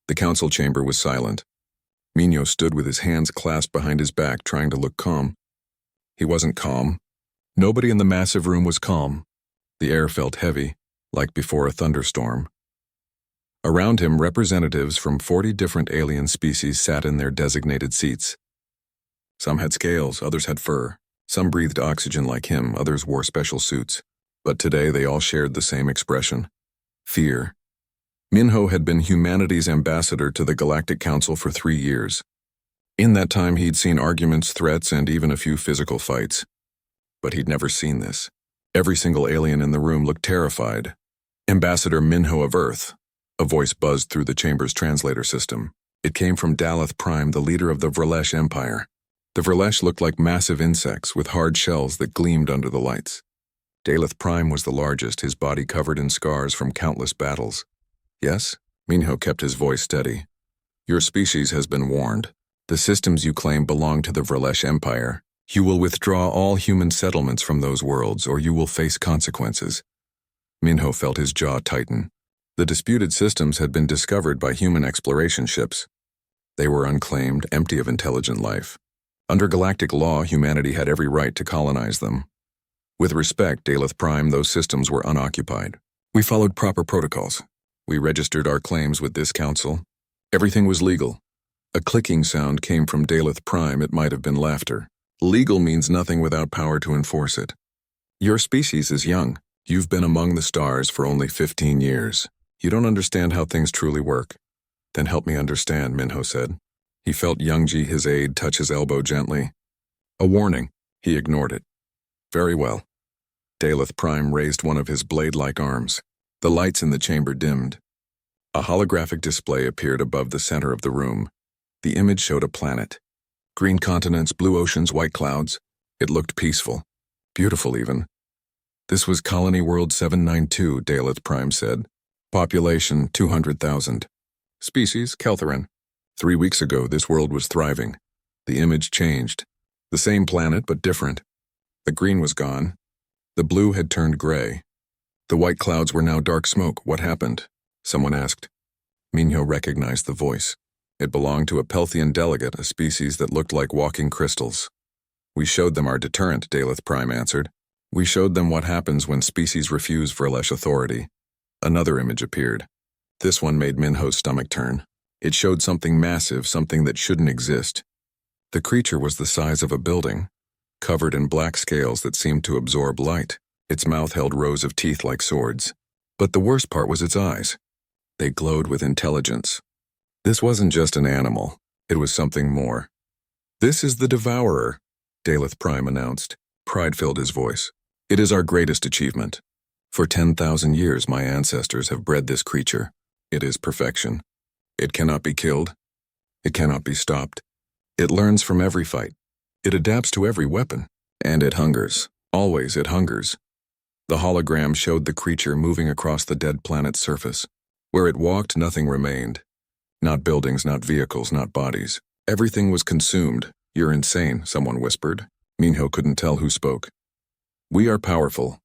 The council chamber was silent. Minho stood with his hands clasped behind his back, trying to look calm. He wasn't calm. Nobody in the massive room was calm. The air felt heavy, like before a thunderstorm. Around him, representatives from 40 different alien species sat in their designated seats. Some had scales, others had fur. Some breathed oxygen like him, others wore special suits. But today they all shared the same expression: fear. Minho had been humanity's ambassador to the Galactic Council for 3 years. In that time he'd seen arguments, threats, and even a few physical fights. But he'd never seen this. Every single alien in the room looked terrified. Ambassador Minho of Earth. A voice buzzed through the chamber's translator system. It came from Daleth Prime, the leader of the Vrelesh Empire. The Vrelesh looked like massive insects with hard shells that gleamed under the lights. Daleth Prime was the largest, his body covered in scars from countless battles. Yes? Minho kept his voice steady. Your species has been warned. The systems you claim belong to the Vrelesh Empire. You will withdraw all human settlements from those worlds, or you will face consequences. Minho felt his jaw tighten. The disputed systems had been discovered by human exploration ships. They were unclaimed, empty of intelligent life. Under galactic law, humanity had every right to colonize them. With respect, Daleth Prime, those systems were unoccupied. We followed proper protocols. We registered our claims with this council. Everything was legal. A clicking sound came from Daleth Prime. It might have been laughter. Legal means nothing without power to enforce it. Your species is young. You've been among the stars for only 15 years. You don't understand how things truly work. Then help me understand, Minho said. He felt Youngji, his aide, touch his elbow gently. A warning. He ignored it. Very well. Daleth Prime raised one of his blade-like arms. The lights in the chamber dimmed. A holographic display appeared above the center of the room. The image showed a planet. Green continents, blue oceans, white clouds. It looked peaceful. Beautiful, even. This was Colony World 792, Daleth Prime said. Population, 200,000. Species, Keltheran. 3 weeks ago, this world was thriving. The image changed. The same planet, but different. The green was gone. The blue had turned gray. The white clouds were now dark smoke. What happened? Someone asked. Minho recognized the voice. It belonged to a Pelthian delegate, a species that looked like walking crystals. We showed them our deterrent, Daleth Prime answered. We showed them what happens when species refuse Vrelesh authority. Another image appeared. This one made Minho's stomach turn. It showed something massive, something that shouldn't exist. The creature was the size of a building, covered in black scales that seemed to absorb light. Its mouth held rows of teeth like swords. But the worst part was its eyes. They glowed with intelligence. This wasn't just an animal. It was something more. This is the Devourer, Daleth Prime announced. Pride filled his voice. It is our greatest achievement. For 10,000 years, my ancestors have bred this creature. It is perfection. It cannot be killed. It cannot be stopped. It learns from every fight. It adapts to every weapon. And it hungers. Always it hungers. The hologram showed the creature moving across the dead planet's surface. Where it walked, nothing remained. Not buildings, not vehicles, not bodies. Everything was consumed. You're insane, someone whispered. Minho couldn't tell who spoke. We are powerful,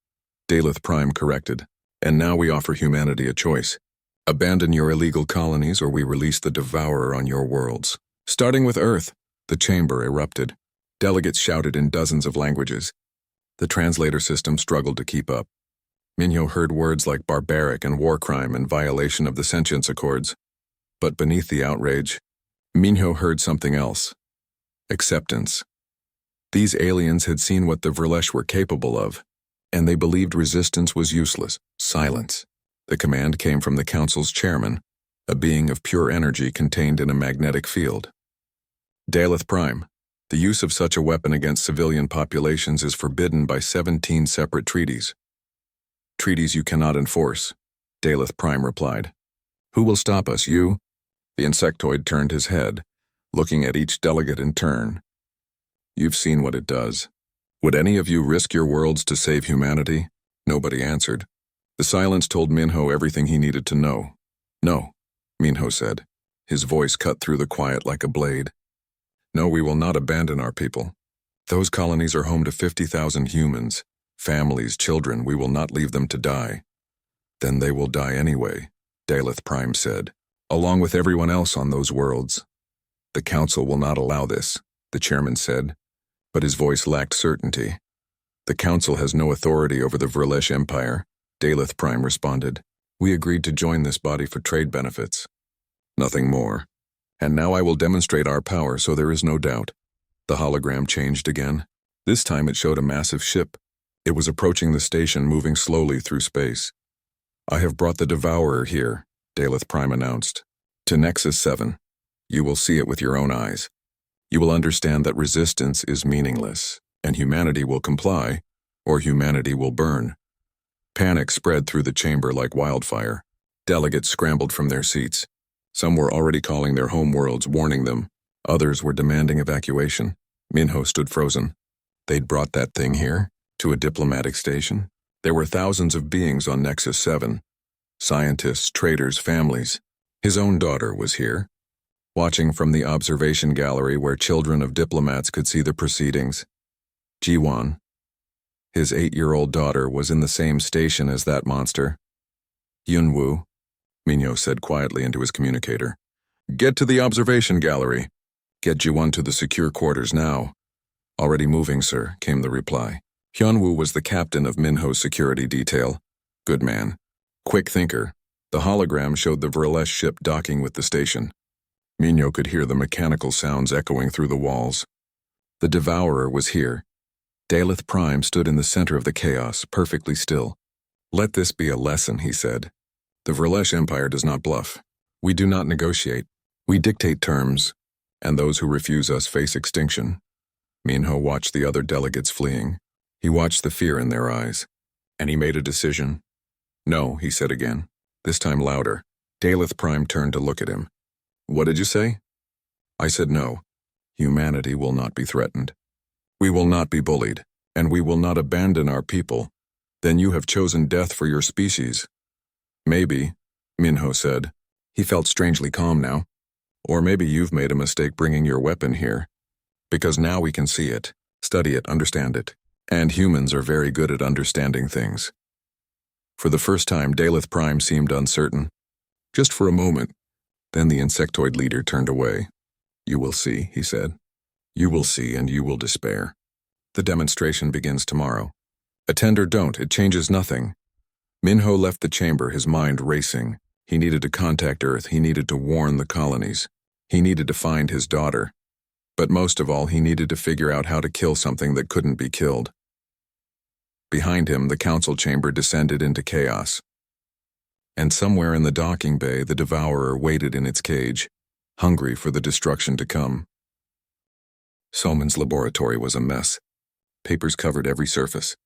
Daleth Prime corrected, and now we offer humanity a choice. Abandon your illegal colonies or we release the Devourer on your worlds. Starting with Earth, the chamber erupted. Delegates shouted in dozens of languages. The translator system struggled to keep up. Minho heard words like barbaric and war crime and violation of the Sentience Accords. But beneath the outrage, Minho heard something else. Acceptance. These aliens had seen what the Vrelesh were capable of, and they believed resistance was useless. Silence. The command came from the council's chairman, a being of pure energy contained in a magnetic field. Daleth Prime, the use of such a weapon against civilian populations is forbidden by 17 separate treaties. Treaties you cannot enforce, Daleth Prime replied. Who will stop us, you? The insectoid turned his head, looking at each delegate in turn. You've seen what it does. Would any of you risk your worlds to save humanity? Nobody answered. The silence told Minho everything he needed to know. No, Minho said. His voice cut through the quiet like a blade. No, we will not abandon our people. Those colonies are home to 50,000 humans. Families, children, we will not leave them to die. Then they will die anyway, Daleth Prime said. along with everyone else on those worlds. The Council will not allow this, the chairman said, but his voice lacked certainty. The Council has no authority over the Vrelesh Empire, Daleth Prime responded. We agreed to join this body for trade benefits. Nothing more. And now I will demonstrate our power so there is no doubt. The hologram changed again. This time it showed a massive ship. It was approaching the station, moving slowly through space. I have brought the Devourer here, Daleth Prime announced. To Nexus 7. You will see it with your own eyes. You will understand that resistance is meaningless, and humanity will comply, or humanity will burn. Panic spread through the chamber like wildfire. Delegates scrambled from their seats. Some were already calling their homeworlds, warning them. Others were demanding evacuation. Minho stood frozen. They'd brought that thing here, to a diplomatic station. There were thousands of beings on Nexus 7. Scientists, traders, families. His own daughter was here, watching from the observation gallery where children of diplomats could see the proceedings. Jiwan, his 8-year-old daughter, was in the same station as that monster. Yunwu, Minho said quietly into his communicator. Get to the observation gallery. Get Jiwan to the secure quarters now. Already moving, sir, came the reply. Hyunwoo was the captain of Minho's security detail. Good man. Quick thinker. The hologram showed the Vrelesh ship docking with the station. Minho could hear the mechanical sounds echoing through the walls. The Devourer was here. Daleth Prime stood in the center of the chaos, perfectly still. Let this be a lesson, he said. The Vrelesh Empire does not bluff. We do not negotiate. We dictate terms, and those who refuse us face extinction. Minho watched the other delegates fleeing. He watched the fear in their eyes, and he made a decision. No, he said again, this time louder. Daleth Prime turned to look at him. What did you say? I said no. Humanity will not be threatened. We will not be bullied, and we will not abandon our people. Then you have chosen death for your species. Maybe, Minho said. He felt strangely calm now. Or maybe you've made a mistake bringing your weapon here. Because now we can see it, study it, understand it. And humans are very good at understanding things. For the first time, Daleth Prime seemed uncertain. Just for a moment. Then the insectoid leader turned away. You will see, he said. You will see and you will despair. The demonstration begins tomorrow. Attend or don't, it changes nothing. Minho left the chamber, his mind racing. He needed to contact Earth, he needed to warn the colonies. He needed to find his daughter. But most of all, he needed to figure out how to kill something that couldn't be killed. Behind him, the council chamber descended into chaos. And somewhere in the docking bay, the Devourer waited in its cage, hungry for the destruction to come. Soman's laboratory was a mess. Papers covered every surface.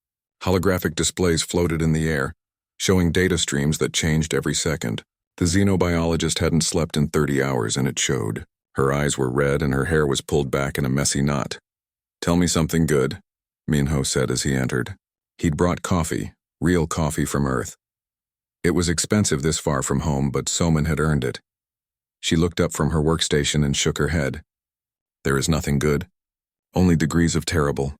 Holographic displays floated in the air, showing data streams that changed every second. The xenobiologist hadn't slept in 30 hours, and it showed. Her eyes were red and her hair was pulled back in a messy knot. Tell me something good, Minho said as he entered. He'd brought coffee, real coffee from Earth. It was expensive this far from home, but Soman had earned it. She looked up from her workstation and shook her head. There is nothing good. Only degrees of terrible.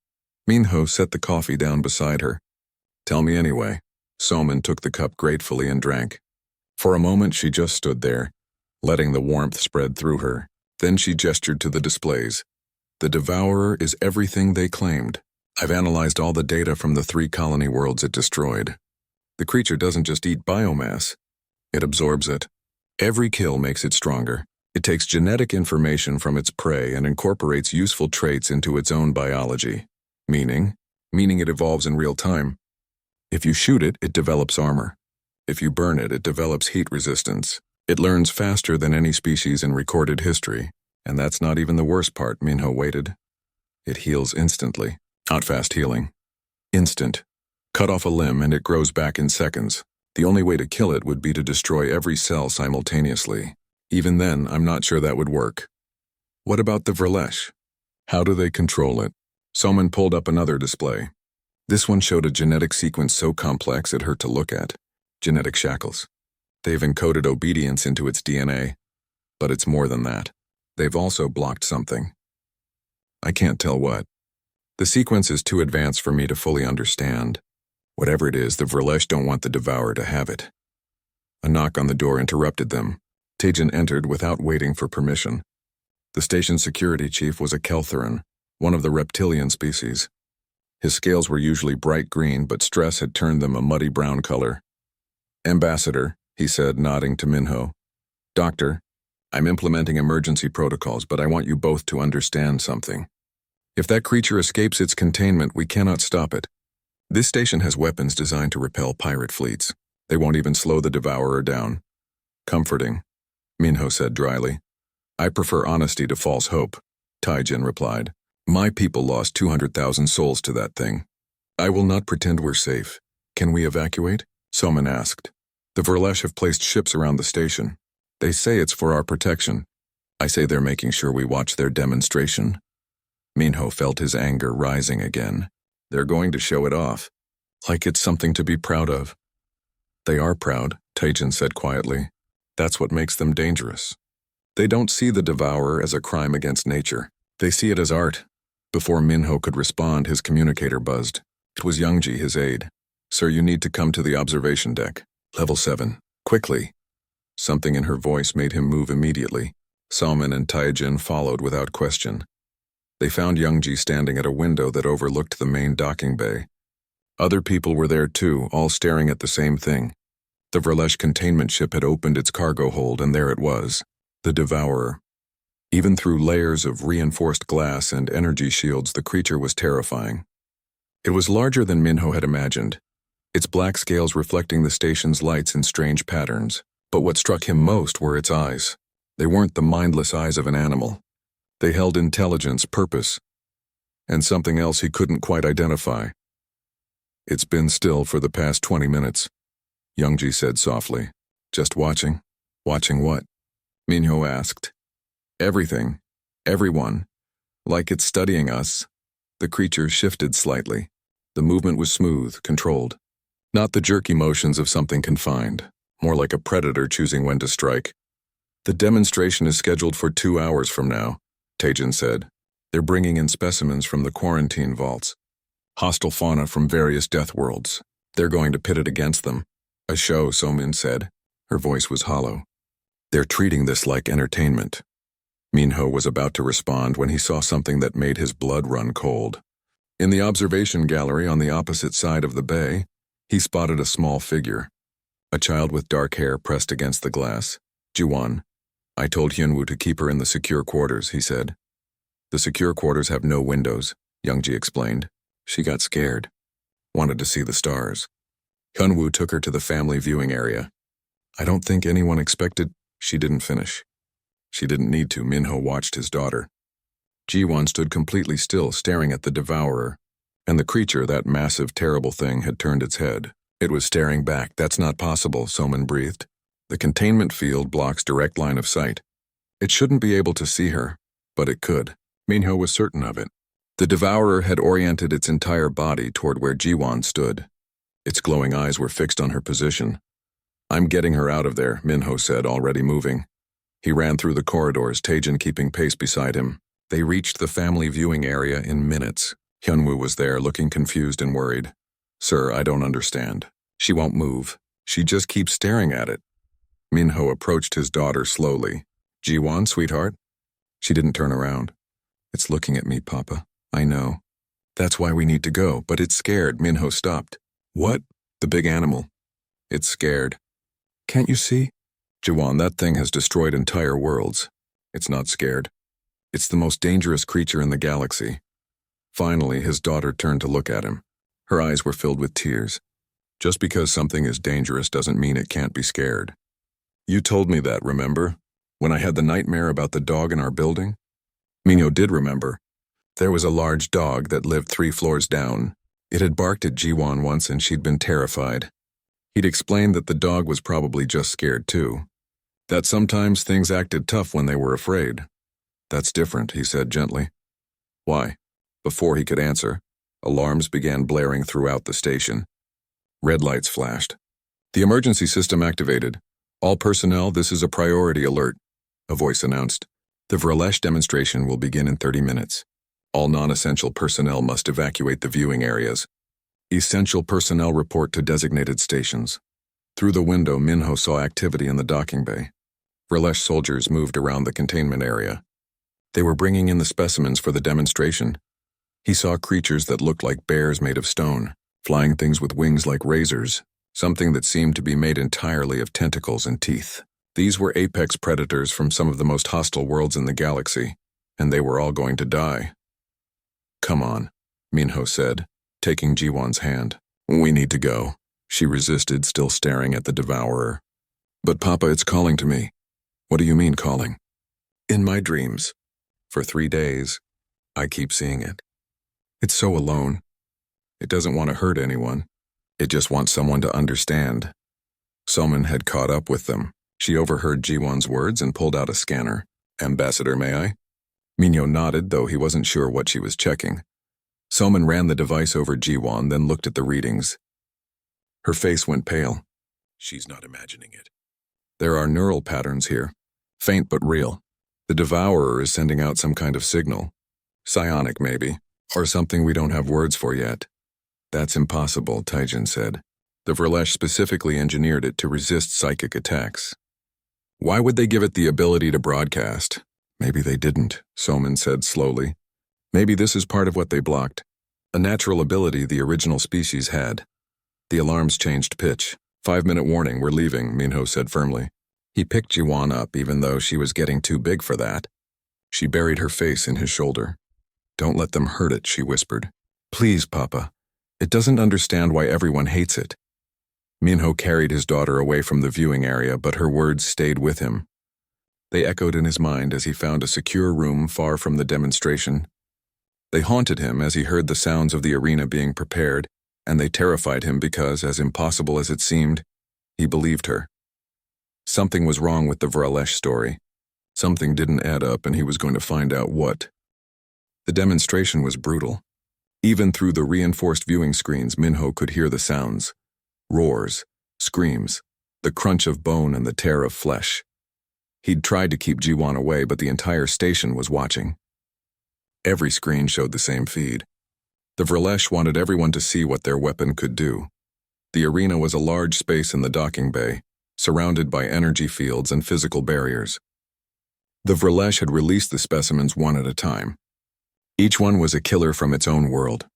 Minho set the coffee down beside her. Tell me anyway. Soman took the cup gratefully and drank. For a moment she just stood there, letting the warmth spread through her. Then she gestured to the displays. The Devourer is everything they claimed. I've analyzed all the data from the 3 colony worlds it destroyed. The creature doesn't just eat biomass. It absorbs it. Every kill makes it stronger. It takes genetic information from its prey and incorporates useful traits into its own biology. Meaning it evolves in real time. If you shoot it, it develops armor. If you burn it, it develops heat resistance. It learns faster than any species in recorded history. And that's not even the worst part, Minho waited. It heals instantly. Not fast healing. Instant. Cut off a limb and it grows back in seconds. The only way to kill it would be to destroy every cell simultaneously. Even then, I'm not sure that would work. What about the Vrelesh? How do they control it? Soman pulled up another display. This one showed a genetic sequence so complex it hurt to look at. Genetic shackles. They've encoded obedience into its DNA. But it's more than that. They've also blocked something. I can't tell what. The sequence is too advanced for me to fully understand. Whatever it is, the Vrelesh don't want the Devourer to have it. A knock on the door interrupted them. Tajin entered without waiting for permission. The station security chief was a Keltheran, one of the reptilian species. His scales were usually bright green, but stress had turned them a muddy brown color. "Ambassador," he said, nodding to Minho. "Doctor, I'm implementing emergency protocols, but I want you both to understand something. If that creature escapes its containment, we cannot stop it. This station has weapons designed to repel pirate fleets. They won't even slow the Devourer down." "Comforting," Minho said dryly. "I prefer honesty to false hope," Taijin replied. "My people lost 200,000 souls to that thing. I will not pretend we're safe. Can we evacuate?" Soman asked. "The Verlesh have placed ships around the station. They say it's for our protection. I say they're making sure we watch their demonstration." Minho felt his anger rising again. "They're going to show it off, like it's something to be proud of." "They are proud," Taijin said quietly. "That's what makes them dangerous. They don't see the Devourer as a crime against nature. They see it as art." Before Minho could respond, his communicator buzzed. It was Youngji, his aide. "Sir, you need to come to the observation deck. Level 7. Quickly." Something in her voice made him move immediately. Salman and Taijin followed without question. They found Youngji standing at a window that overlooked the main docking bay. Other people were there too, all staring at the same thing. The Verlesh containment ship had opened its cargo hold, and there it was, the Devourer. Even through layers of reinforced glass and energy shields, the creature was terrifying. It was larger than Minho had imagined, its black scales reflecting the station's lights in strange patterns. But what struck him most were its eyes. They weren't the mindless eyes of an animal. They held intelligence, purpose, and something else he couldn't quite identify. "It's been still for the past 20 minutes, Youngji said softly. "Just watching?" "Watching what?" Minho asked. "Everything. Everyone. Like it's studying us." The creature shifted slightly. The movement was smooth, controlled. Not the jerky motions of something confined, more like a predator choosing when to strike. "The demonstration is scheduled for 2 hours from now," Taijin said. "They're bringing in specimens from the quarantine vaults. Hostile fauna from various death worlds. They're going to pit it against them." "A show," Somin said. Her voice was hollow. "They're treating this like entertainment." Minho was about to respond when he saw something that made his blood run cold. In the observation gallery on the opposite side of the bay, he spotted a small figure. A child with dark hair pressed against the glass. "Jiwan. I told Hyunwoo to keep her in the secure quarters," he said. "The secure quarters have no windows," Youngji explained. "She got scared. Wanted to see the stars." Hyunwoo took her to the family viewing area. "I don't think anyone expected—" She didn't finish. She didn't need to. Minho watched his daughter. Jiwan stood completely still, staring at the Devourer. And the creature, that massive, terrible thing, had turned its head. It was staring back. "That's not possible," Soman breathed. "The containment field blocks direct line of sight. It shouldn't be able to see her, but it could." Minho was certain of it. The Devourer had oriented its entire body toward where Jiwan stood. Its glowing eyes were fixed on her position. "I'm getting her out of there," Minho said, already moving. He ran through the corridors, Taijin keeping pace beside him. They reached the family viewing area in minutes. Hyunwoo was there, looking confused and worried. "Sir, I don't understand. She won't move. She just keeps staring at it." Minho approached his daughter slowly. "Jiwan, sweetheart?" She didn't turn around. "It's looking at me, Papa. I know. That's why we need to go, but it's scared." Minho stopped. "What?" "The big animal. It's scared." "Can't you see?" "Jiwan, that thing has destroyed entire worlds. It's not scared. It's the most dangerous creature in the galaxy." Finally, his daughter turned to look at him. Her eyes were filled with tears. "Just because something is dangerous doesn't mean it can't be scared. You told me that, remember? When I had the nightmare about the dog in our building?" Minho did remember. There was a large dog that lived 3 floors down. It had barked at Jiwan once and she'd been terrified. He'd explained that the dog was probably just scared too. That sometimes things acted tough when they were afraid. "That's different," he said gently. "Why?" Before he could answer, alarms began blaring throughout the station. Red lights flashed. "The emergency system activated. All personnel, this is a priority alert," a voice announced. "The Verlesh demonstration will begin in 30 minutes. All non-essential personnel must evacuate the viewing areas. Essential personnel report to designated stations." Through the window, Minho saw activity in the docking bay. Verlesh soldiers moved around the containment area. They were bringing in the specimens for the demonstration. He saw creatures that looked like bears made of stone, flying things with wings like razors, something that seemed to be made entirely of tentacles and teeth. These were apex predators from some of the most hostile worlds in the galaxy, and they were all going to die. "Come on," Minho said, taking Jiwon's hand. "We need to go." She resisted, still staring at the devourer. "But Papa, it's calling to me." "What do you mean, calling?" "In my dreams. For 3 days, I keep seeing it. It's so alone. It doesn't want to hurt anyone. It just wants someone to understand." Someone had caught up with them. She overheard Jiwon's words and pulled out a scanner. "Ambassador, may I?" Minho nodded, though he wasn't sure what she was checking. Soman ran the device over Jiwon, then looked at the readings. Her face went pale. She's not imagining it. There are neural patterns here, faint but real. The devourer is sending out some kind of signal. Psionic, maybe, or something we don't have words for yet. "That's impossible," Taijin said. "The Verlesh specifically engineered it to resist psychic attacks. Why would they give it the ability to broadcast?" "Maybe they didn't," Soman said slowly. "Maybe this is part of what they blocked. A natural ability the original species had." The alarms changed pitch. 5-minute warning, we're leaving, Minho said firmly. He picked Jiwon up, even though she was getting too big for that. She buried her face in his shoulder. "Don't let them hurt it," she whispered. "Please, Papa. It doesn't understand why everyone hates it." Minho carried his daughter away from the viewing area, but her words stayed with him. They echoed in his mind as he found a secure room far from the demonstration. They haunted him as he heard the sounds of the arena being prepared, and they terrified him because, as impossible as it seemed, he believed her. Something was wrong with the Verlesh story. Something didn't add up, and he was going to find out what. The demonstration was brutal. Even through the reinforced viewing screens, Minho could hear the sounds. Roars, screams, the crunch of bone and the tear of flesh. He'd tried to keep Jiwon away, but the entire station was watching. Every screen showed the same feed. The Verlesh wanted everyone to see what their weapon could do. The arena was a large space in the docking bay, surrounded by energy fields and physical barriers. The Verlesh had released the specimens one at a time. Each one was a killer from its own world.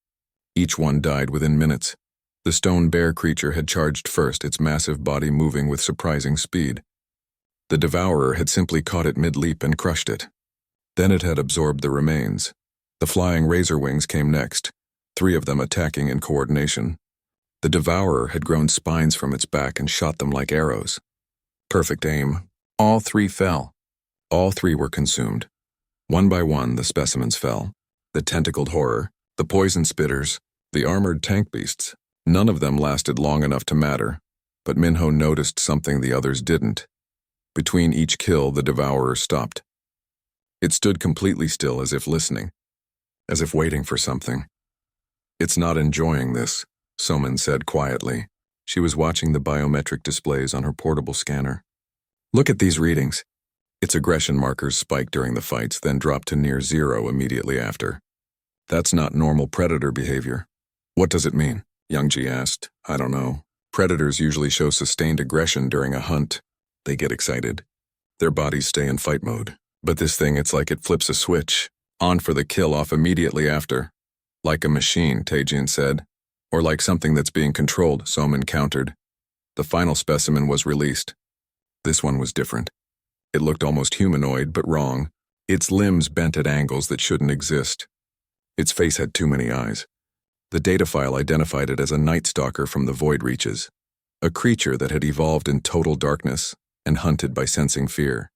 Each one died within minutes. The stone bear creature had charged first, its massive body moving with surprising speed. The devourer had simply caught it mid-leap and crushed it. Then it had absorbed the remains. The flying razor wings came next, 3 of them attacking in coordination. The devourer had grown spines from its back and shot them like arrows. Perfect aim. All 3 fell. All 3 were consumed. One by one, the specimens fell. The tentacled horror, the poison spitters, the armored tank beasts. None of them lasted long enough to matter, but Minho noticed something the others didn't. Between each kill, the devourer stopped. It stood completely still, as if listening, as if waiting for something. "It's not enjoying this," Soman said quietly. She was watching the biometric displays on her portable scanner. "Look at these readings." Its aggression markers spiked during the fights, then dropped to near 0 immediately after. "That's not normal predator behavior." "What does it mean?" Youngji asked. "I don't know. Predators usually show sustained aggression during a hunt. They get excited. Their bodies stay in fight mode. But this thing, it's like it flips a switch. On for the kill, off immediately after. Like a machine," Taijin said. "Or like something that's being controlled," Soman countered. The final specimen was released. This one was different. It looked almost humanoid, but wrong. Its limbs bent at angles that shouldn't exist. Its face had too many eyes. The data file identified it as a night stalker from the void reaches, a creature that had evolved in total darkness and hunted by sensing fear.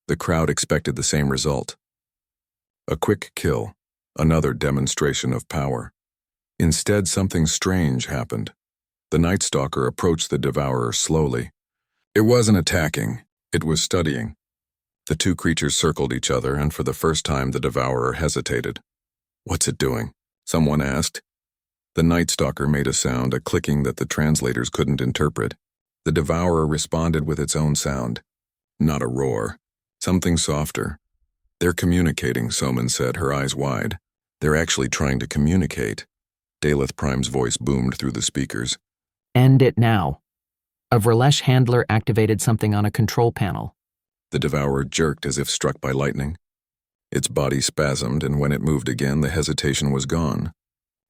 The crowd expected the same result. A quick kill, another demonstration of power. Instead, something strange happened. The night stalker approached the devourer slowly. It wasn't attacking, it was studying. The 2 creatures circled each other, and for the first time the devourer hesitated. "What's it doing?" someone asked. The night stalker made a sound, a clicking that the translators couldn't interpret. The devourer responded with its own sound. Not a roar. Something softer. "They're communicating," Soman said, her eyes wide. "They're actually trying to communicate." Daleth Prime's voice boomed through the speakers. "End it now." A Verlesh handler activated something on a control panel. The devourer jerked as if struck by lightning. Its body spasmed, and when it moved again, the hesitation was gone.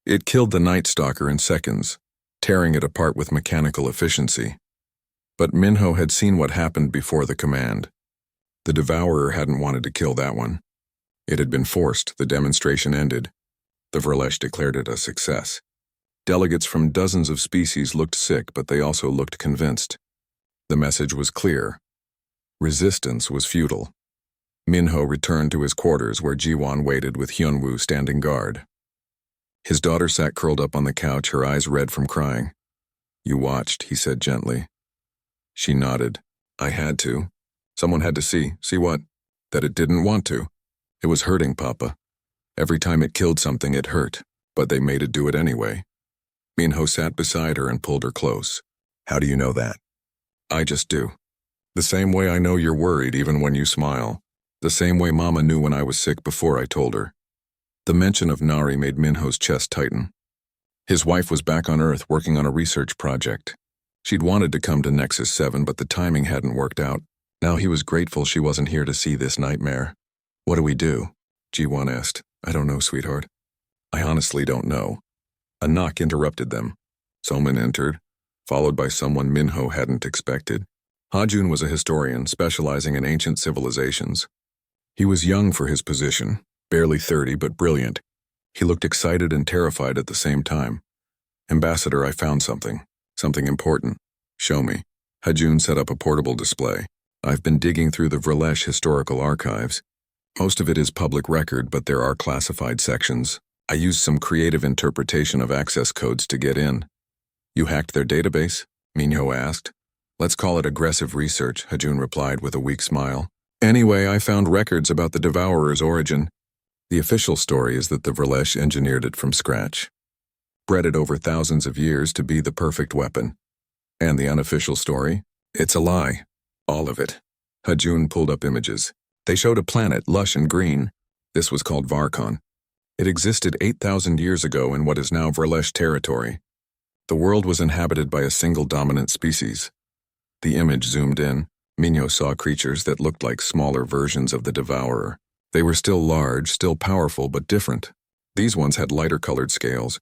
It killed the Night Stalker in seconds, tearing it apart with mechanical efficiency. But Minho had seen what happened before the command. The devourer hadn't wanted to kill that one. It had been forced. The demonstration ended. The Vrelesh declared it a success. Delegates from dozens of species looked sick, but they also looked convinced. The message was clear. Resistance was futile. Minho returned to his quarters where Jiwon waited with Hyunwoo standing guard. His daughter sat curled up on the couch, her eyes red from crying. "You watched," he said gently. She nodded. "I had to. Someone had to see. See what? That it didn't want to. It was hurting, Papa. Every time it killed something, it hurt, but they made it do it anyway." Minho sat beside her and pulled her close. "How do you know that?" "I just do. The same way I know you're worried even when you smile. The same way Mama knew when I was sick before I told her." The mention of Nari made Minho's chest tighten. His wife was back on Earth working on a research project. She'd wanted to come to Nexus 7, but the timing hadn't worked out. Now he was grateful she wasn't here to see this nightmare. "What do we do?" Jiwon asked. "I don't know, sweetheart. I honestly don't know." A knock interrupted them. Soman entered, followed by someone Minho hadn't expected. Hajun was a historian specializing in ancient civilizations. He was young for his position, barely 30 but brilliant. He looked excited and terrified at the same time. "Ambassador, I found something. Something important. Show me." Hajun set up a portable display. "I've been digging through the Vrelesh historical archives. Most of it is public record, but there are classified sections. I used some creative interpretation of access codes to get in." "You hacked their database?" Minho asked. "Let's call it aggressive research," Hajun replied with a weak smile. "Anyway, I found records about the Devourer's origin. The official story is that the Vrelesh engineered it from scratch, bred it over thousands of years to be the perfect weapon. And the unofficial story? It's a lie. All of it." Hajun pulled up images. They showed a planet, lush and green. This was called Varkon. It existed 8,000 years ago in what is now Vrelesh territory. The world was inhabited by a single dominant species. The image zoomed in. Minho saw creatures that looked like smaller versions of the Devourer. They were still large, still powerful, but different. These ones had lighter-colored scales.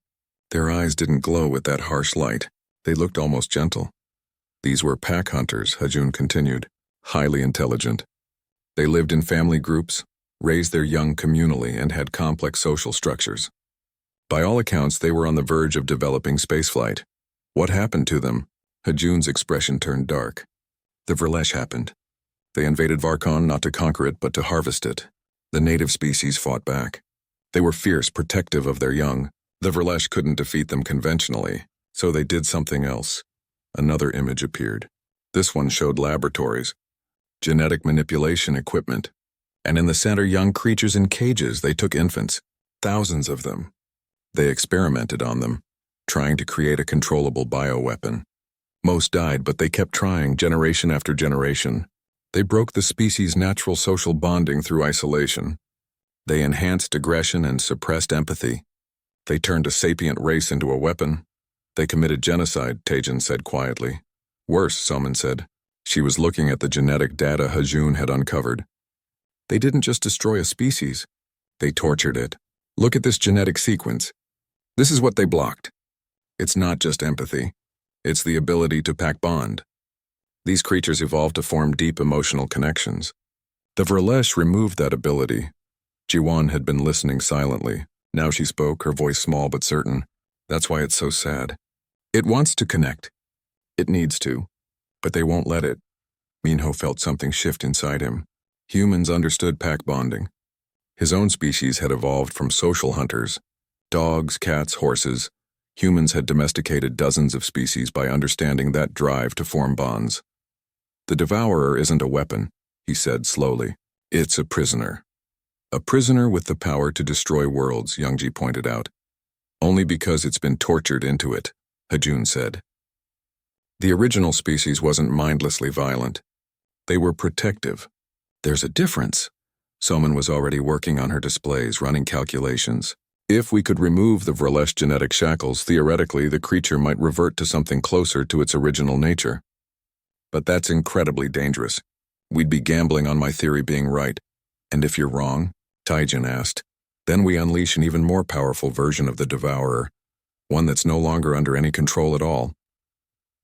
Their eyes didn't glow with that harsh light. They looked almost gentle. "These were pack hunters," Hajun continued, "highly intelligent. They lived in family groups, raised their young communally, and had complex social structures. By all accounts, they were on the verge of developing spaceflight. What happened to them?" Hajun's expression turned dark. "The Vrelesh happened. They invaded Varkon not to conquer it, but to harvest it. The native species fought back. They were fierce, protective of their young. The Vrelesh couldn't defeat them conventionally, so they did something else." Another image appeared. This one showed laboratories, genetic manipulation equipment, and in the center, young creatures in cages. They took infants, thousands of them. They experimented on them, trying to create a controllable bioweapon. Most died, but they kept trying generation after generation. They broke the species' natural social bonding through isolation. They enhanced aggression and suppressed empathy. They turned a sapient race into a weapon. They committed genocide, Taejin said quietly. "Worse," Soman said. She was looking at the genetic data Hajun had uncovered. "They didn't just destroy a species. They tortured it. Look at this genetic sequence. This is what they blocked. It's not just empathy. It's the ability to pack bond. These creatures evolved to form deep emotional connections. The Vrelesh removed that ability." Jiwon had been listening silently. Now she spoke, her voice small but certain. "That's why it's so sad. It wants to connect. It needs to. But they won't let it." Minho felt something shift inside him. Humans understood pack bonding. His own species had evolved from social hunters. Dogs, cats, horses. Humans had domesticated dozens of species by understanding that drive to form bonds. "The Devourer isn't a weapon," he said slowly. "It's a prisoner. A prisoner with the power to destroy worlds," Youngji pointed out. "Only because it's been tortured into it," Hajun said. "The original species wasn't mindlessly violent. They were protective. There's a difference." Soman was already working on her displays, running calculations. "If we could remove the Vrelesh genetic shackles, theoretically the creature might revert to something closer to its original nature. But that's incredibly dangerous. We'd be gambling on my theory being right. And if you're wrong, Taijin asked, then we unleash an even more powerful version of the Devourer, one that's no longer under any control at all.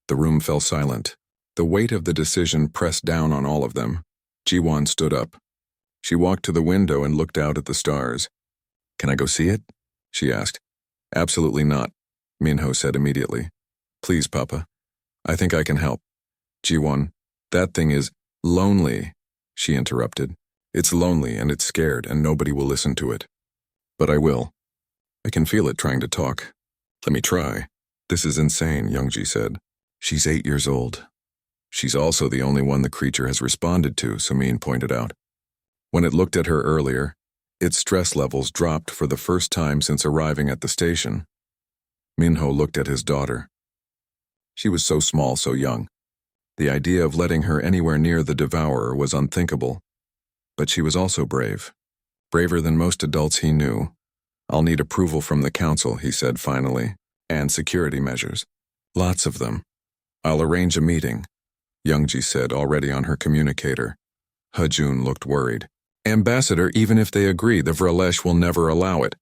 The room fell silent. The weight of the decision pressed down on all of them. Ji-won stood up. She walked to the window and looked out at the stars. Can I go see it? She asked. Absolutely not, Minho said immediately. Please, Papa. I think I can help. Ji-won, that thing is lonely, she interrupted. It's lonely and it's scared and nobody will listen to it. But I will. I can feel it trying to talk. Let me try. This is insane, Youngji said. She's 8 years old. She's also the only one the creature has responded to, Sumin pointed out. When it looked at her earlier, its stress levels dropped for the first time since arriving at the station. Minho looked at his daughter. She was so small, so young. The idea of letting her anywhere near the Devourer was unthinkable. But she was also brave. Braver than most adults he knew. I'll need approval from the council, he said finally, and security measures. Lots of them. I'll arrange a meeting, Youngji said already on her communicator. Hajun looked worried. Ambassador, even if they agree, the Vrelesh will never allow it.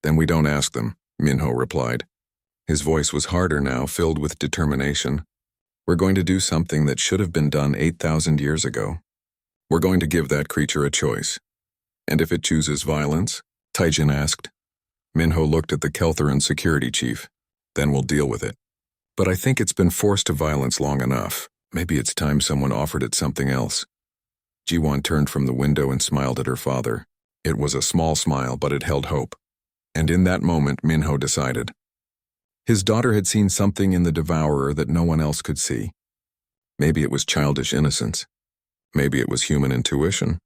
Then we don't ask them, Minho replied. His voice was harder now, filled with determination. We're going to do something that should have been done 8,000 years ago. We're going to give that creature a choice. And if it chooses violence? Taijin asked. Minho looked at the Keltheran security chief. Then we'll deal with it. But I think it's been forced to violence long enough. Maybe it's time someone offered it something else. Ji-won turned from the window and smiled at her father. It was a small smile, but it held hope. And in that moment, Minho decided. His daughter had seen something in the Devourer that no one else could see. Maybe it was childish innocence. Maybe it was human intuition.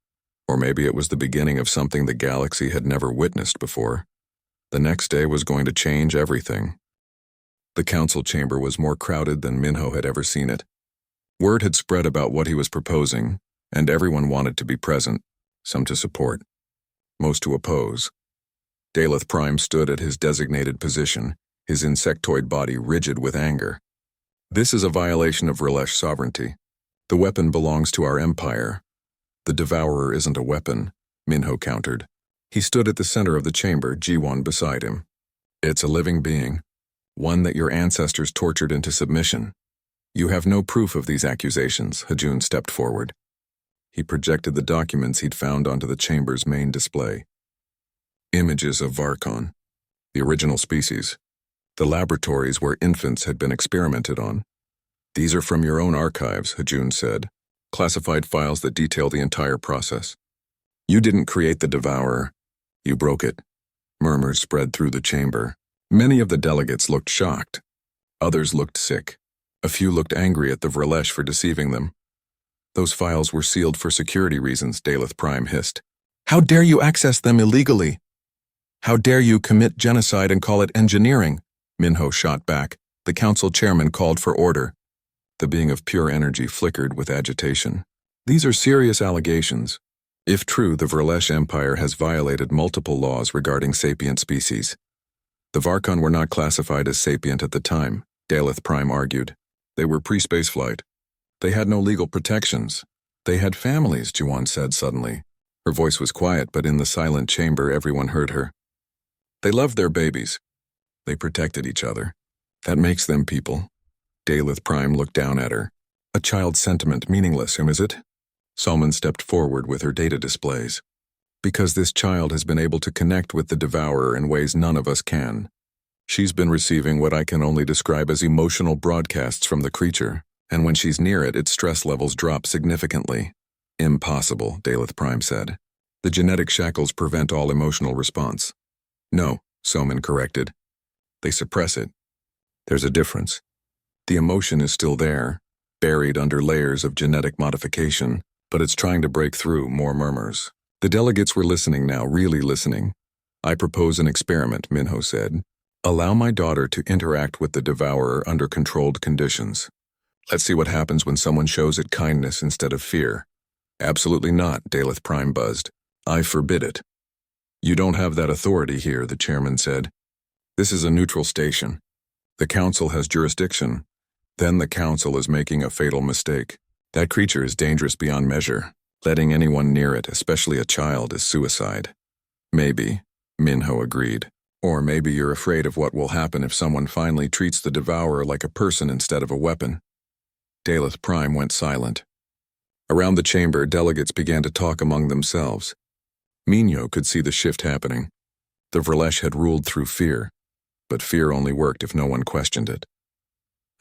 Or maybe it was the beginning of something the galaxy had never witnessed before. The next day was going to change everything. The council chamber was more crowded than Minho had ever seen it. Word had spread about what he was proposing, and everyone wanted to be present, some to support, most to oppose. Daleth Prime stood at his designated position, his insectoid body rigid with anger. This is a violation of Vrelesh sovereignty. The weapon belongs to our empire. The Devourer isn't a weapon, Minho countered. He stood at the center of the chamber, Ji-won beside him. It's a living being, one that your ancestors tortured into submission. You have no proof of these accusations, Hajun stepped forward. He projected the documents he'd found onto the chamber's main display. Images of Varkon, the original species, the laboratories where infants had been experimented on. These are from your own archives, Hajun said, classified files that detail the entire process. You didn't create the Devourer. You broke it. Murmurs spread through the chamber. Many of the delegates looked shocked. Others looked sick. A few looked angry at the Vrelesh for deceiving them. Those files were sealed for security reasons, Daleth Prime hissed. How dare you access them illegally? How dare you commit genocide and call it engineering? Minho shot back. The council chairman called for order. The being of pure energy flickered with agitation. These are serious allegations. If true, the Vrelesh Empire has violated multiple laws regarding sapient species. The Varkon were not classified as sapient at the time, Daleth Prime argued. They were pre-spaceflight. They had no legal protections. They had families, Ji-won said suddenly. Her voice was quiet, but in the silent chamber everyone heard her. They loved their babies. They protected each other. That makes them people. Daleth Prime looked down at her. A child's sentiment, meaningless, is it? Salman stepped forward with her data displays. Because this child has been able to connect with the Devourer in ways none of us can. She's been receiving what I can only describe as emotional broadcasts from the creature, and when she's near it, its stress levels drop significantly. Impossible, Daleth Prime said. The genetic shackles prevent all emotional response. No, Salman corrected. They suppress it. There's a difference. The emotion is still there, buried under layers of genetic modification, but it's trying to break through, more murmurs. The delegates were listening now, really listening. I propose an experiment, Minho said. Allow my daughter to interact with the Devourer under controlled conditions. Let's see what happens when someone shows it kindness instead of fear. Absolutely not, Daleth Prime buzzed. I forbid it. You don't have that authority here, the chairman said. This is a neutral station. The council has jurisdiction. Then the council is making a fatal mistake. That creature is dangerous beyond measure. Letting anyone near it, especially a child, is suicide. Maybe, Minho agreed. Or maybe you're afraid of what will happen if someone finally treats the devourer like a person instead of a weapon. Daleth Prime went silent. Around the chamber, delegates began to talk among themselves. Minho could see the shift happening. The Verlesh had ruled through fear, but fear only worked if no one questioned it.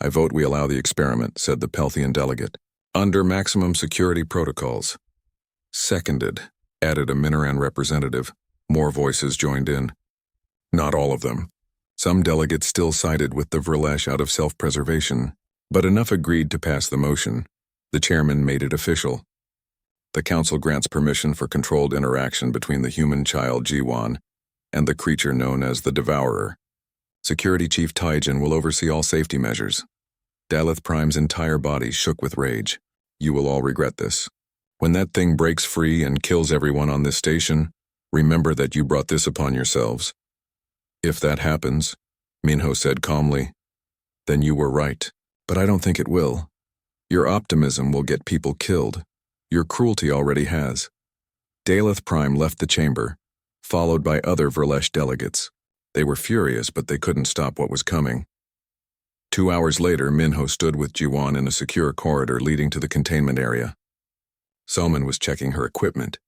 I vote we allow the experiment, said the Pelthian delegate, under maximum security protocols. Seconded, added a Minoran representative. More voices joined in. Not all of them. Some delegates still sided with the Verlesh out of self-preservation, but enough agreed to pass the motion. The chairman made it official. The council grants permission for controlled interaction between the human child Jiwan and the creature known as the Devourer. Security Chief Taijin will oversee all safety measures. Daleth Prime's entire body shook with rage. You will all regret this. When that thing breaks free and kills everyone on this station, remember that you brought this upon yourselves. If that happens, Minho said calmly, then you were right, but I don't think it will. Your optimism will get people killed. Your cruelty already has. Daleth Prime left the chamber, followed by other Verlesh delegates. They were furious, but they couldn't stop what was coming. 2 hours later, Minho stood with Jiwan in a secure corridor leading to the containment area. Soman was checking her equipment.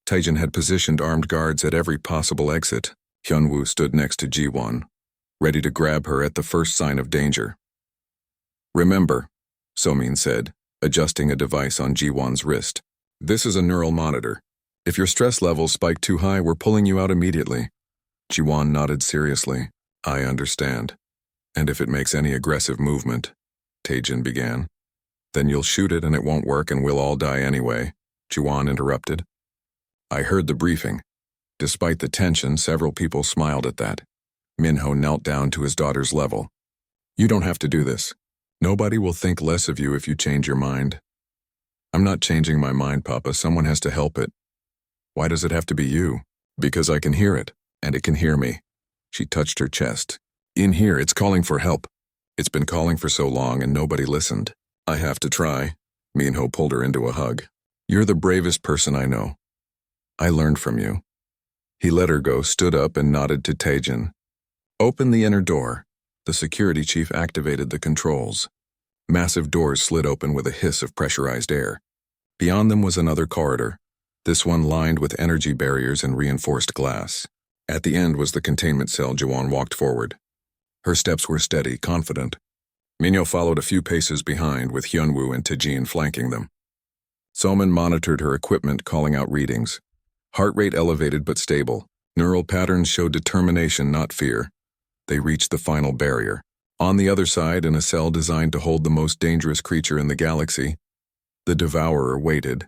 Taijin had positioned armed guards at every possible exit. Hyunwoo stood next to Jiwan, ready to grab her at the first sign of danger. Remember, Somin said, adjusting a device on Jiwan's wrist. This is a neural monitor. If your stress levels spike too high, we're pulling you out immediately. Jiwan nodded seriously. I understand. And if it makes any aggressive movement, Taijin began. Then you'll shoot it and it won't work and we'll all die anyway, Jiwan interrupted. I heard the briefing. Despite the tension, several people smiled at that. Minho knelt down to his daughter's level. You don't have to do this. Nobody will think less of you if you change your mind. I'm not changing my mind, Papa. Someone has to help it. Why does it have to be you? Because I can hear it, and it can hear me. She touched her chest. In here, it's calling for help. It's been calling for so long and nobody listened. I have to try. Minho pulled her into a hug. You're the bravest person I know. I learned from you. He let her go, stood up, and nodded to Taijin. Open the inner door. The security chief activated the controls. Massive doors slid open with a hiss of pressurized air. Beyond them was another corridor, this one lined with energy barriers and reinforced glass. At the end was the containment cell. Jiwan walked forward. Her steps were steady, confident. Minho followed a few paces behind, with Hyunwoo and Taijin flanking them. Soman monitored her equipment, calling out readings. Heart rate elevated but stable. Neural patterns showed determination, not fear. They reached the final barrier. On the other side, in a cell designed to hold the most dangerous creature in the galaxy, the Devourer waited.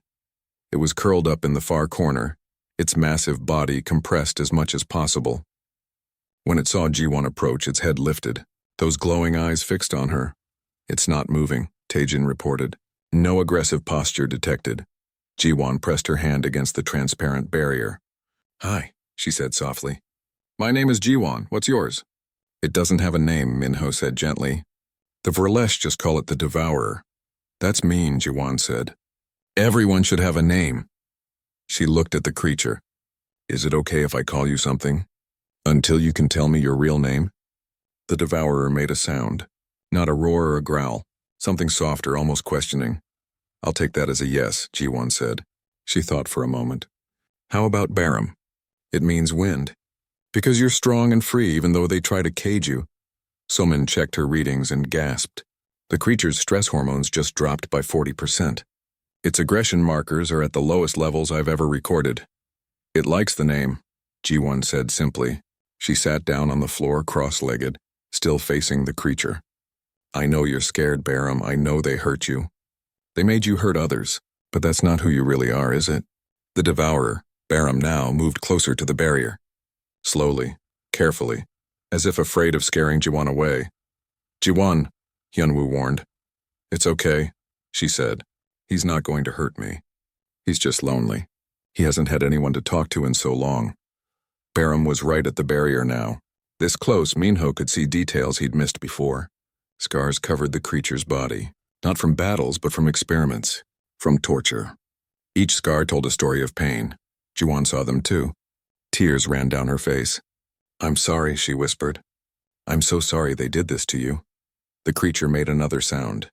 It was curled up in the far corner, its massive body compressed as much as possible. When it saw Jiwan approach, its head lifted, those glowing eyes fixed on her. It's not moving, Taijin reported. No aggressive posture detected. Jiwan pressed her hand against the transparent barrier. Hi, she said softly. My name is Jiwan. What's yours? It doesn't have a name, Minho said gently. The Verlesh just call it the Devourer. That's mean, Jiwan said. Everyone should have a name. She looked at the creature. Is it okay if I call you something? Until you can tell me your real name? The Devourer made a sound. Not a roar or a growl. Something softer, almost questioning. I'll take that as a yes, Jiwan said. She thought for a moment. How about Barum? It means wind. Because you're strong and free even though they try to cage you. Soman checked her readings and gasped. The creature's stress hormones just dropped by 40%. Its aggression markers are at the lowest levels I've ever recorded. It likes the name, Jiwan said simply. She sat down on the floor cross-legged, still facing the creature. I know you're scared, Barum. I know they hurt you. They made you hurt others, but that's not who you really are, is it? The Devourer, Barum now, moved closer to the barrier. Slowly, carefully, as if afraid of scaring Jiwan away. Jiwan, Hyunwoo warned. It's okay, she said. He's not going to hurt me. He's just lonely. He hasn't had anyone to talk to in so long. Barum was right at the barrier now. This close, Minho could see details he'd missed before. Scars covered the creature's body. Not from battles, but from experiments. From torture. Each scar told a story of pain. Jiwan saw them too. Tears ran down her face. "I'm sorry," she whispered. "I'm so sorry they did this to you." The creature made another sound.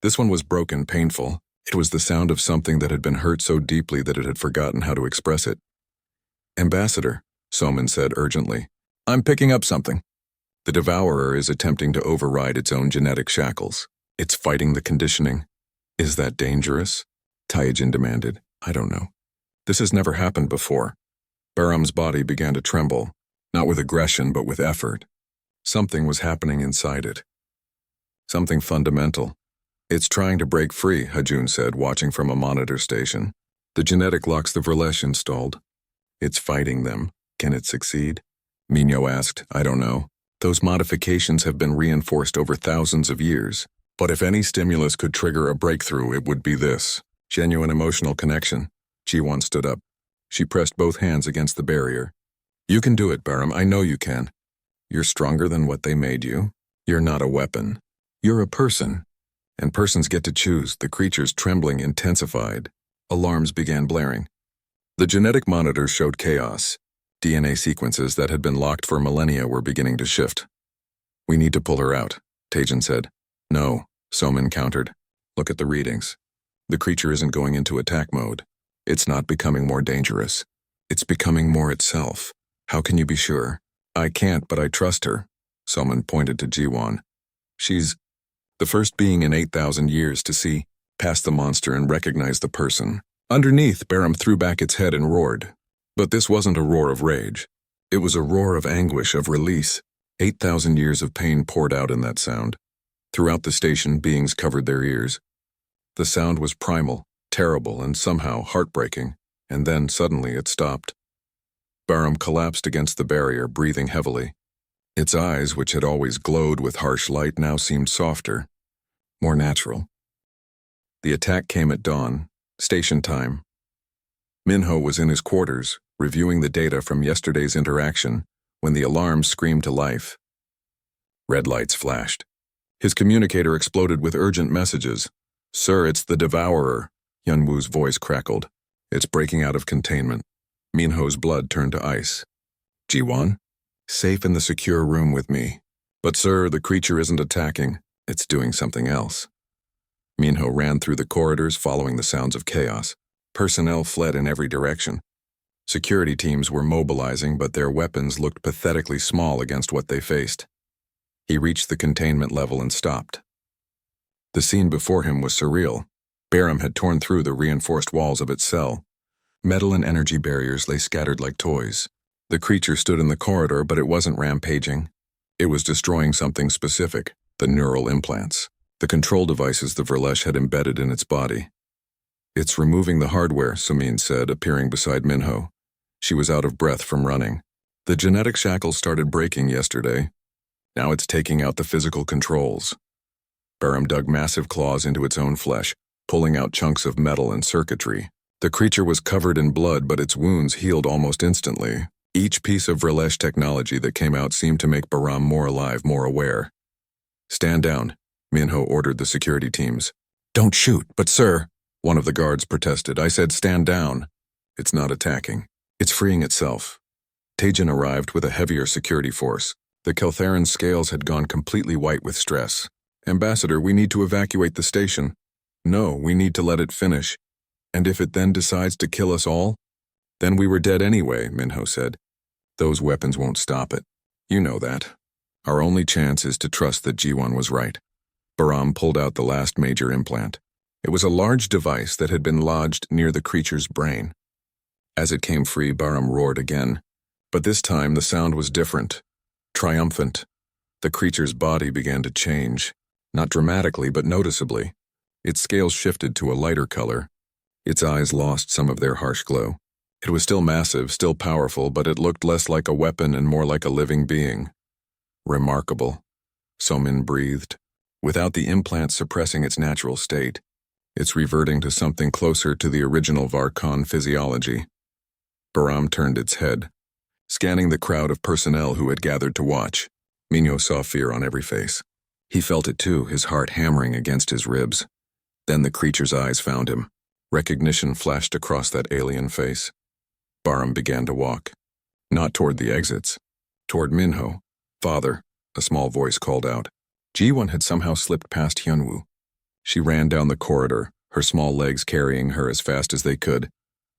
This one was broken, painful. It was the sound of something that had been hurt so deeply that it had forgotten how to express it. "Ambassador," Soman said urgently, "I'm picking up something." The devourer is attempting to override its own genetic shackles. It's fighting the conditioning. "Is that dangerous?" Taijin demanded. "I don't know. This has never happened before." Baram's body began to tremble, not with aggression but with effort. Something was happening inside it. Something fundamental. "It's trying to break free," Hajun said, watching from a monitor station. "The genetic locks the Verlesh installed. It's fighting them. Can it succeed?" Minyo asked. "I don't know. Those modifications have been reinforced over thousands of years. But if any stimulus could trigger a breakthrough, it would be this. Genuine emotional connection." Jiwan stood up. She pressed both hands against the barrier. "You can do it, Baram. I know you can. You're stronger than what they made you. You're not a weapon. You're a person. And persons get to choose." The creature's trembling intensified. Alarms began blaring. The genetic monitors showed chaos. DNA sequences that had been locked for millennia were beginning to shift. "We need to pull her out," Taijin said. "No," Soman countered. "Look at the readings. The creature isn't going into attack mode. It's not becoming more dangerous. It's becoming more itself. How can you be sure?" "I can't, but I trust her." Soman pointed to Jiwan. "She's the first being in 8,000 years to see past the monster and recognize the person." Underneath, Baram threw back its head and roared. But this wasn't a roar of rage. It was a roar of anguish, of release. 8,000 years of pain poured out in that sound. Throughout the station, beings covered their ears. The sound was primal, terrible, and somehow heartbreaking, and then suddenly it stopped. Baram collapsed against the barrier, breathing heavily. Its eyes, which had always glowed with harsh light, now seemed softer, more natural. The attack came at dawn, station time. Minho was in his quarters, reviewing the data from yesterday's interaction, when the alarm screamed to life. Red lights flashed. His communicator exploded with urgent messages. "Sir, it's the Devourer," Yunwu's voice crackled. "It's breaking out of containment." Minho's blood turned to ice. "Jiwan? Safe in the secure room with me." "But sir, the creature isn't attacking. It's doing something else." Minho ran through the corridors, following the sounds of chaos. Personnel fled in every direction. Security teams were mobilizing, but their weapons looked pathetically small against what they faced. He reached the containment level and stopped. The scene before him was surreal. Baram had torn through the reinforced walls of its cell. Metal and energy barriers lay scattered like toys. The creature stood in the corridor, but it wasn't rampaging. It was destroying something specific, the neural implants, the control devices the Verlesh had embedded in its body. "It's removing the hardware," Sumin said, appearing beside Minho. She was out of breath from running. "The genetic shackles started breaking yesterday. Now it's taking out the physical controls." Baram dug massive claws into its own flesh, pulling out chunks of metal and circuitry. The creature was covered in blood, but its wounds healed almost instantly. Each piece of Verlesh technology that came out seemed to make Baram more alive, more aware. "Stand down," Minho ordered the security teams. "Don't shoot." "But sir," one of the guards protested. "I said stand down." "It's not attacking. It's freeing itself." Taijin arrived with a heavier security force. The Keltheran's scales had gone completely white with stress. "Ambassador, we need to evacuate the station." "No, we need to let it finish. And if it then decides to kill us all? Then we were dead anyway," Minho said. "Those weapons won't stop it. You know that. Our only chance is to trust that Jiwan was right." Baram pulled out the last major implant. It was a large device that had been lodged near the creature's brain. As it came free, Baram roared again. But this time the sound was different, triumphant. The creature's body began to change, not dramatically but noticeably. Its scales shifted to a lighter color. Its eyes lost some of their harsh glow. It was still massive, still powerful, but it looked less like a weapon and more like a living being. "Remarkable," Somin breathed. "Without the implant suppressing its natural state, it's reverting to something closer to the original Varkon physiology." Baram turned its head, scanning the crowd of personnel who had gathered to watch. Minho saw fear on every face. He felt it too, his heart hammering against his ribs. Then the creature's eyes found him. Recognition flashed across that alien face. Baram began to walk. Not toward the exits. Toward Minho. Father, a small voice called out. Ji-won had somehow slipped past Hyunwoo. She ran down the corridor, her small legs carrying her as fast as they could.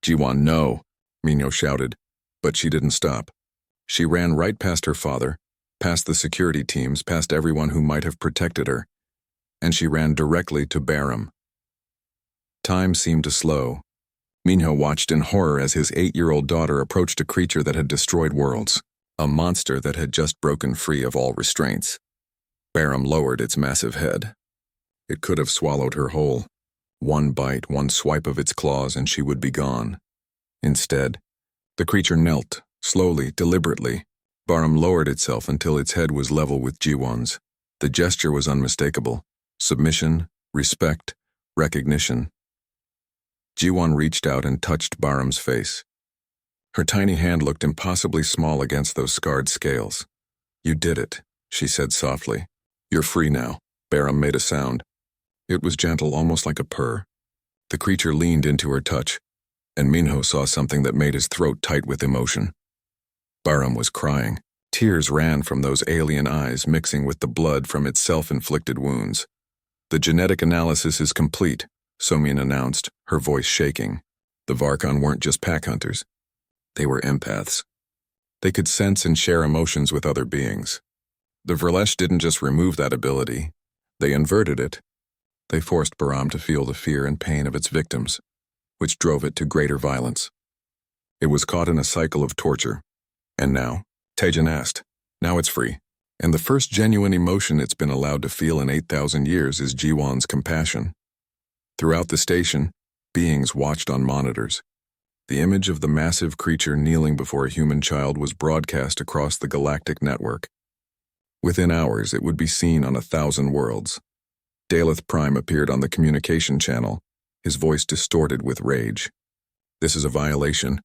Ji-won, no, Minho shouted, but she didn't stop. She ran right past her father, past the security teams, past everyone who might have protected her, and she ran directly to Baram. Time seemed to slow. Minho watched in horror as his 8-year-old daughter approached a creature that had destroyed worlds, a monster that had just broken free of all restraints. Baram lowered its massive head. It could have swallowed her whole. One bite, one swipe of its claws, and she would be gone. Instead, the creature knelt, slowly, deliberately. Baram lowered itself until its head was level with Ji-won's. The gesture was unmistakable. Submission, respect, recognition. Ji-won reached out and touched Baram's face. Her tiny hand looked impossibly small against those scarred scales. You did it, she said softly. You're free now. Baram made a sound. It was gentle, almost like a purr. The creature leaned into her touch, and Minho saw something that made his throat tight with emotion. Baram was crying. Tears ran from those alien eyes, mixing with the blood from its self-inflicted wounds. The genetic analysis is complete, Somin announced, her voice shaking. The Varkon weren't just pack hunters. They were empaths. They could sense and share emotions with other beings. The Vrlesh didn't just remove that ability. They inverted it. They forced Baram to feel the fear and pain of its victims, which drove it to greater violence. It was caught in a cycle of torture. And now, Taejan asked, now it's free. And the first genuine emotion it's been allowed to feel in 8,000 years is Ji-won's compassion. Throughout the station, beings watched on monitors. The image of the massive creature kneeling before a human child was broadcast across the galactic network. Within hours, it would be seen on 1,000 worlds. Daleth Prime appeared on the communication channel, his voice distorted with rage. This is a violation.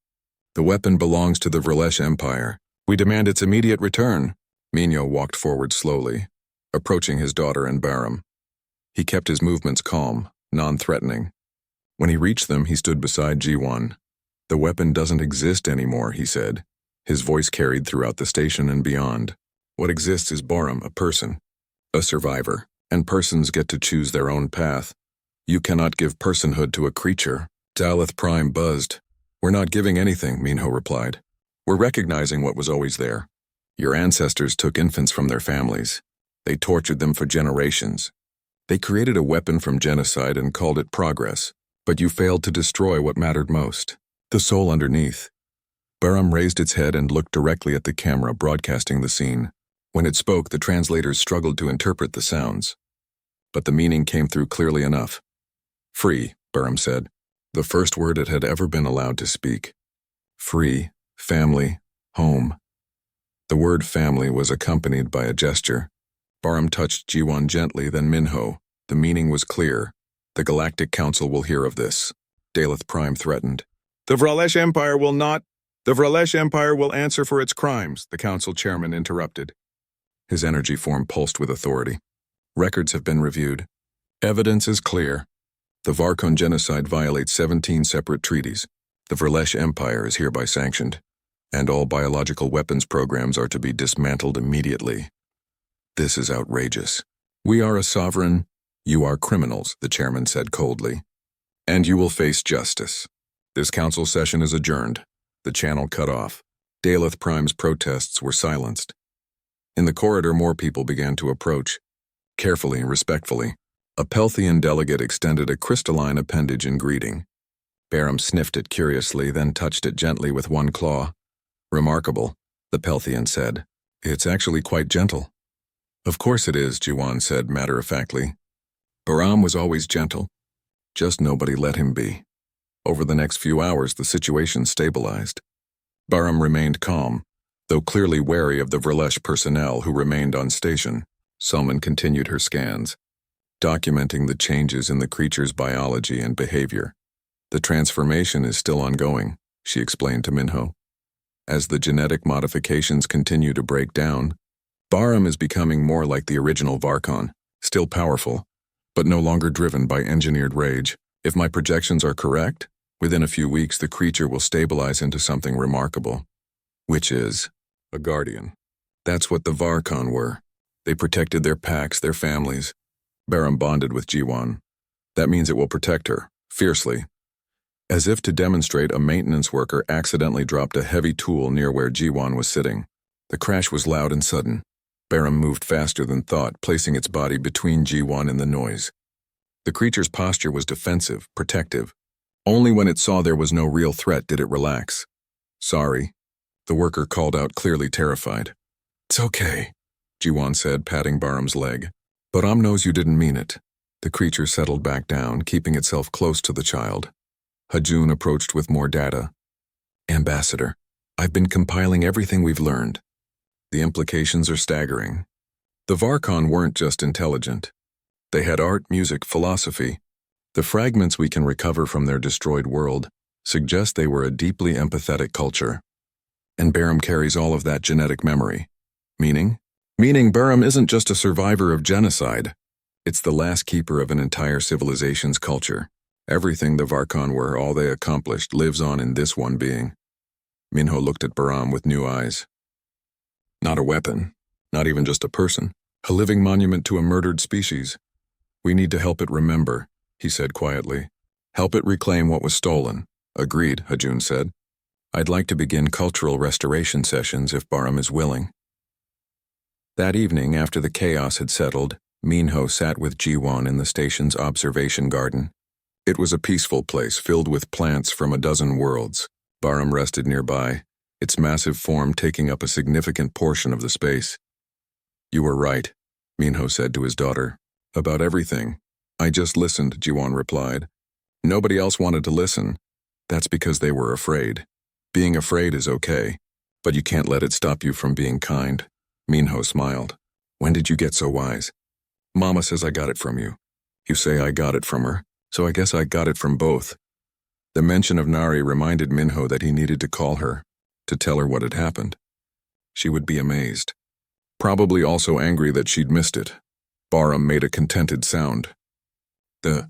The weapon belongs to the Vrlesh Empire. We demand its immediate return. Minho walked forward slowly, approaching his daughter and Baram. He kept his movements calm, non-threatening. When he reached them, he stood beside Ji-won. The weapon doesn't exist anymore, he said. His voice carried throughout the station and beyond. What exists is Baram, a person, a survivor, and persons get to choose their own path. You cannot give personhood to a creature. Daleth Prime buzzed. We're not giving anything, Minho replied. We're recognizing what was always there. Your ancestors took infants from their families. They tortured them for generations. They created a weapon from genocide and called it progress, but you failed to destroy what mattered most, the soul underneath. Baram raised its head and looked directly at the camera broadcasting the scene. When it spoke, the translators struggled to interpret the sounds. But the meaning came through clearly enough. Free, Baram said, the first word it had ever been allowed to speak. Free, family, home. The word family was accompanied by a gesture. Baram touched Ji-won gently, then Minho. The meaning was clear. The Galactic Council will hear of this. Daleth Prime threatened. The Vrlesh Empire will not. The Vrlesh Empire will answer for its crimes, the council chairman interrupted. His energy form pulsed with authority. Records have been reviewed. Evidence is clear. The Varkon genocide violates 17 separate treaties. The Vrlesh Empire is hereby sanctioned, and all biological weapons programs are to be dismantled immediately. This is outrageous. We are a sovereign. You are criminals, the chairman said coldly. And you will face justice. This council session is adjourned. The channel cut off. Daleth Prime's protests were silenced. In the corridor, more people began to approach. Carefully and respectfully, a Pelthian delegate extended a crystalline appendage in greeting. Baram sniffed it curiously, then touched it gently with one claw. Remarkable, the Pelthian said. It's actually quite gentle. Of course it is, Ji-won said matter-of-factly. Baram was always gentle. Just nobody let him be. Over the next few hours, the situation stabilized. Baram remained calm, though clearly wary of the Vrlesh personnel who remained on station. Salman continued her scans, documenting the changes in the creature's biology and behavior. The transformation is still ongoing, she explained to Minho. As the genetic modifications continue to break down, Baram is becoming more like the original Varkon, still powerful, but no longer driven by engineered rage. If my projections are correct, within a few weeks the creature will stabilize into something remarkable. Which is a guardian. That's what the Varkon were. They protected their packs, their families. Barum bonded with Jiwan. That means it will protect her, fiercely. As if to demonstrate, a maintenance worker accidentally dropped a heavy tool near where Jiwan was sitting. The crash was loud and sudden. Barum moved faster than thought, placing its body between Jiwan and the noise. The creature's posture was defensive, protective. Only when it saw there was no real threat did it relax. Sorry, the worker called out, clearly terrified. It's okay, Jiwan said, patting Barum's leg. But knows you didn't mean it. The creature settled back down, keeping itself close to the child. Hajun approached with more data. Ambassador, I've been compiling everything we've learned. The implications are staggering. The Varkon weren't just intelligent. They had art, music, philosophy. The fragments we can recover from their destroyed world suggest they were a deeply empathetic culture. And Barum carries all of that genetic memory. Meaning? Meaning Barum isn't just a survivor of genocide. It's the last keeper of an entire civilization's culture. Everything the Varkon were, all they accomplished, lives on in this one being. Minho looked at Barum with new eyes. Not a weapon, not even just a person, a living monument to a murdered species. We need to help it remember, he said quietly. Help it reclaim what was stolen. Agreed, Hajun said. I'd like to begin cultural restoration sessions if Barum is willing. That evening, after the chaos had settled, Minho sat with Jiwan in the station's observation garden. It was a peaceful place filled with plants from a dozen worlds. Barum rested nearby, its massive form taking up a significant portion of the space. You were right, Minho said to his daughter. About everything. I just listened, Jiwan replied. Nobody else wanted to listen. That's because they were afraid. Being afraid is okay, but you can't let it stop you from being kind. Minho smiled. When did you get so wise? Mama says I got it from you. You say I got it from her, so I guess I got it from both. The mention of Nari reminded Minho that he needed to call her, to tell her what had happened. She would be amazed. Probably also angry that she'd missed it. Barum made a contented sound. The